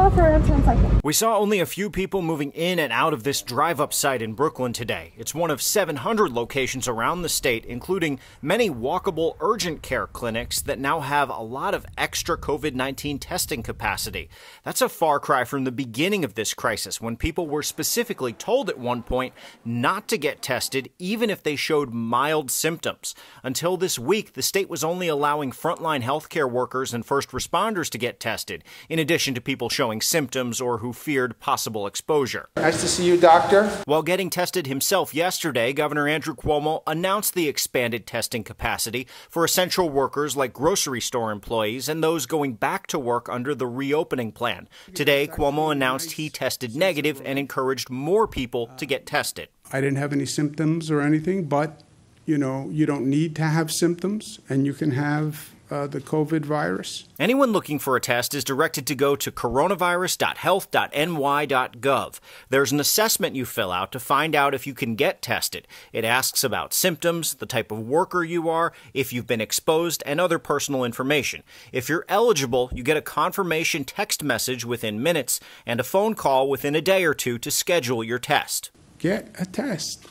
go for a 10-second. We saw only a few people moving in and out of this drive-up site in Brooklyn today. It's one of 700 locations around the state, including many walkable urgent care clinics that now have a lot of extra COVID-19 testing capacity. That's a far cry from the beginning of this crisis, when people were specifically told at one point not to get tested even if they showed mild symptoms. Until this week, the state was only allowing frontline healthcare workers and first responders to get tested, in addition to people showing symptoms or who feared possible exposure. Nice to see you, doctor. While getting tested himself yesterday, Governor Andrew Cuomo announced the expanded testing capacity for essential workers like grocery store employees and those going back to work under the reopening plan. Today, Cuomo announced he tested negative and encouraged more people to get tested. I didn't have any symptoms or anything, but you don't need to have symptoms, and you can have the COVID virus. Anyone looking for a test is directed to go to coronavirus.health.ny.gov. There's an assessment you fill out to find out if you can get tested. It asks about symptoms, the type of worker you are, if you've been exposed, and other personal information. If you're eligible, you get a confirmation text message within minutes and a phone call within a day or two to schedule your test. Get a test.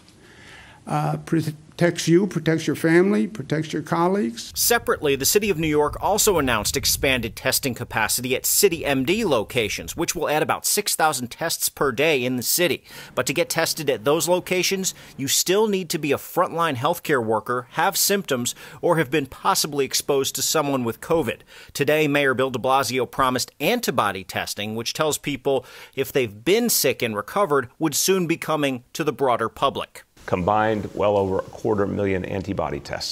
Protects you, protects your family, protects your colleagues. Separately, the City of New York also announced expanded testing capacity at CityMD locations, which will add about 6,000 tests per day in the city. But to get tested at those locations, you still need to be a frontline healthcare worker, have symptoms, or have been possibly exposed to someone with COVID. Today, Mayor Bill de Blasio promised antibody testing, which tells people if they've been sick and recovered, would soon be coming to the broader public. Combined, well over 250,000 antibody tests.